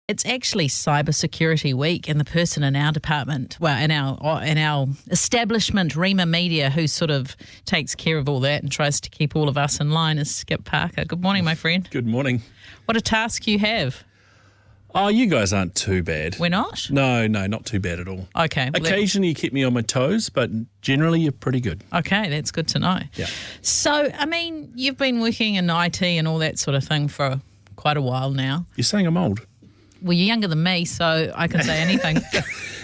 It's actually Cybersecurity Week, and the person in our department, well, in our establishment, Rema Media, who sort of takes care of all that and tries to keep all of us in line, is Skip Parker. Good morning, my friend. Good morning. What a task you have. Oh, you guys aren't too bad. We're not? No, not too bad at all. Okay. Occasionally you keep me on my toes, but generally you're pretty good. Okay, that's good to know. Yeah. So, I mean, you've been working in IT and all that sort of thing for quite a while now. You're saying I'm old? Well, you're younger than me, so I can say anything.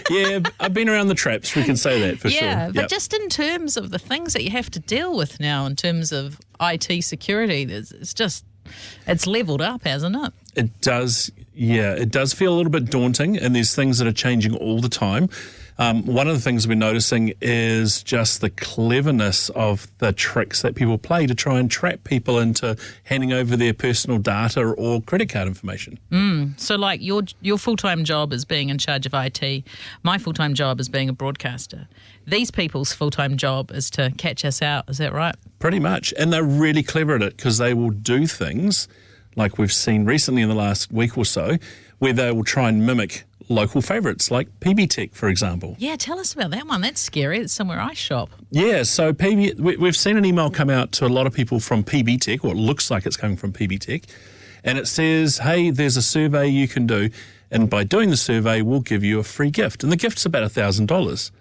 Yeah, I've been around the traps. We can say that for sure. Yeah, but just in terms of the things that you have to deal with now in terms of IT security, it's leveled up, hasn't it? It does, yeah. It does feel a little bit daunting, and there's things that are changing all the time. One of the things we're noticing is just the cleverness of the tricks that people play to try and trap people into handing over their personal data or credit card information. So like your full-time job is being in charge of IT. My full-time job is being a broadcaster. These people's full-time job is to catch us out. Is that right? Pretty much. And they're really clever at it because they will do things like we've seen recently in the last week or so where they will try and mimic local favourites like PB Tech, for example. Yeah, tell us about that one. That's scary. It's somewhere I shop. Yeah, so we've seen an email come out to a lot of people from PB Tech, or it looks like it's coming from PB Tech, and it says, hey, there's a survey you can do, and by doing the survey, we'll give you a free gift. And the gift's about $1,000.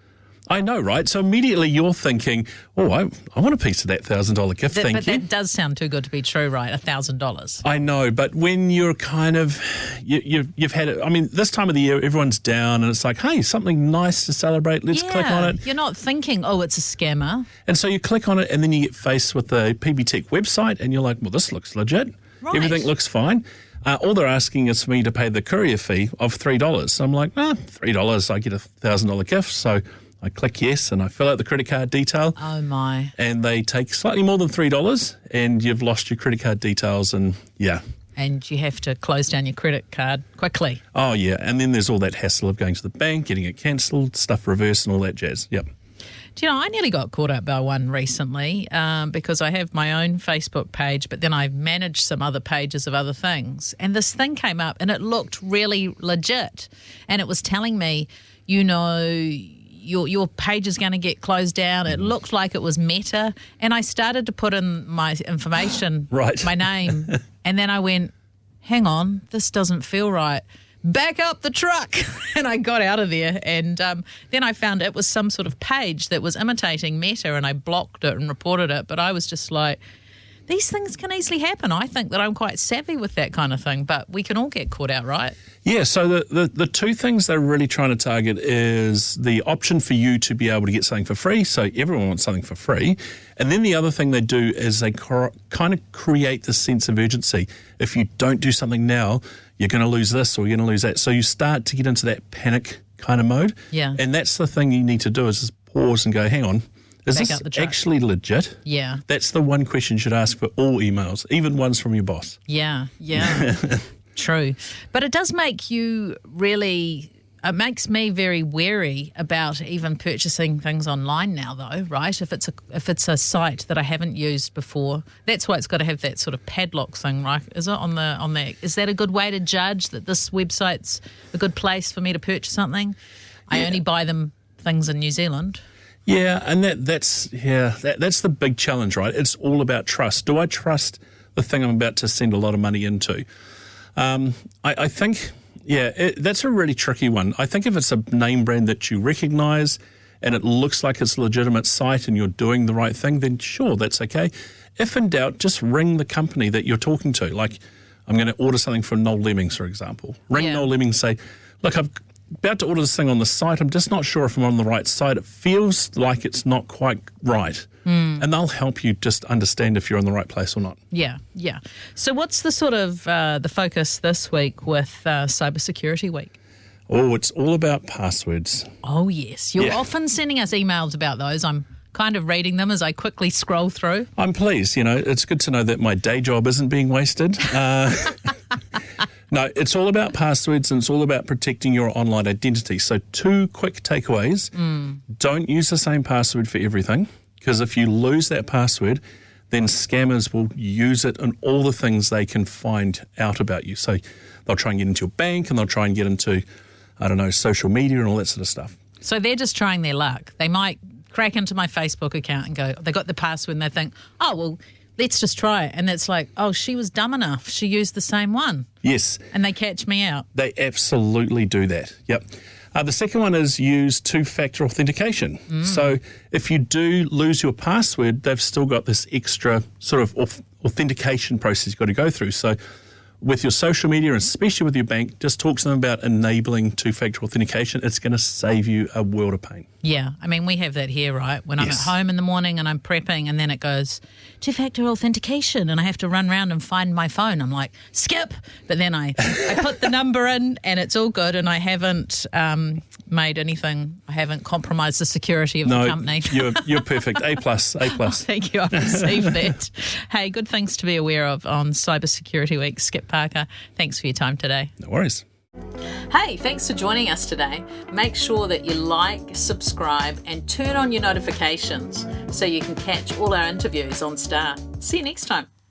I know, right? So immediately you're thinking, oh, I want a piece of that $1,000 gift, thank you. But that does sound too good to be true, right? $1,000. I know, but when you're kind of, you've had it, I mean, this time of the year, everyone's down and it's like, hey, something nice to celebrate, let's click on it. You're not thinking, oh, it's a scammer. And so you click on it and then you get faced with the PB Tech website and you're like, well, this looks legit. Right. Everything looks fine. All they're asking is for me to pay the courier fee of $3. So I'm like, $3, I get a $1,000 gift. So I click yes and I fill out the credit card detail. Oh, my. And they take slightly more than $3 and you've lost your credit card details and, yeah. And you have to close down your credit card quickly. Oh, yeah. And then there's all that hassle of going to the bank, getting it cancelled, stuff reversed and all that jazz. Yep. Do you know, I nearly got caught up by one recently because I have my own Facebook page, but then I manage some other pages of other things. And this thing came up and it looked really legit. And it was telling me, you know, your page is going to get closed down. It looked like it was Meta. And I started to put in my information, right, my name. And then I went, hang on, this doesn't feel right. Back up the truck. And I got out of there. And then I found it was some sort of page that was imitating Meta, and I blocked it and reported it. But I was just like, these things can easily happen. I think that I'm quite savvy with that kind of thing, but we can all get caught out, right? Yeah, so the two things they're really trying to target is the option for you to be able to get something for free, so everyone wants something for free. And then the other thing they do is they kind of create this sense of urgency. If you don't do something now, you're going to lose this or you're going to lose that. So you start to get into that panic kind of mode. Yeah. And that's the thing you need to do is just pause and go, hang on, is this actually legit? Yeah. That's the one question you should ask for all emails, even ones from your boss. Yeah. True. But it does make you really, it makes me very wary about even purchasing things online now, though, right? If it's a site that I haven't used before, that's why it's got to have that sort of padlock thing, right? Is it on that? Is that a good way to judge that this website's a good place for me to purchase something? Yeah. I only buy things in New Zealand. Yeah, and that's the big challenge, right? It's all about trust. Do I trust the thing I'm about to send a lot of money into? I think, that's a really tricky one. I think if it's a name brand that you recognise and it looks like it's a legitimate site and you're doing the right thing, then sure, that's okay. If in doubt, just ring the company that you're talking to. Like, I'm going to order something from Noel Lemmings, for example. Ring Noel Lemmings, say, look, I'm about to order this thing on the site. I'm just not sure if I'm on the right site. It feels like it's not quite right. And they'll help you just understand if you're in the right place or not. Yeah. So what's the sort of the focus this week with Cybersecurity Week? Oh, it's all about passwords. Oh, yes. You're often sending us emails about those. I'm kind of reading them as I quickly scroll through. I'm pleased. You know, it's good to know that my day job isn't being wasted. No, it's all about passwords and it's all about protecting your online identity. So 2 quick takeaways. Don't use the same password for everything, because if you lose that password, then scammers will use it in all the things they can find out about you. So they'll try and get into your bank, and they'll try and get into, I don't know, social media and all that sort of stuff. So they're just trying their luck. They might crack into my Facebook account and go, they got the password, and they think, oh, well, let's just try it. And it's like, oh, she was dumb enough. She used the same one. Yes. And they catch me out. They absolutely do that. Yep. The second one is use two-factor authentication. So if you do lose your password, they've still got this extra sort of authentication process you've got to go through. So with your social media, and especially with your bank, just talk to them about enabling two-factor authentication. It's going to save you a world of pain. Yeah. I mean, we have that here, right? When I'm at home in the morning and I'm prepping, and then it goes, two-factor authentication, and I have to run around and find my phone. I'm like, skip. But then I put the number in, and it's all good, and I haven't made anything. I haven't compromised the security of the company. You're perfect. A+. Oh, thank you. I've received that. Hey, good things to be aware of on Cybersecurity Week. Skip Parker, thanks for your time today. No worries. Hey, thanks for joining us today. Make sure that you like, subscribe, and turn on your notifications so you can catch all our interviews on Star. See you next time.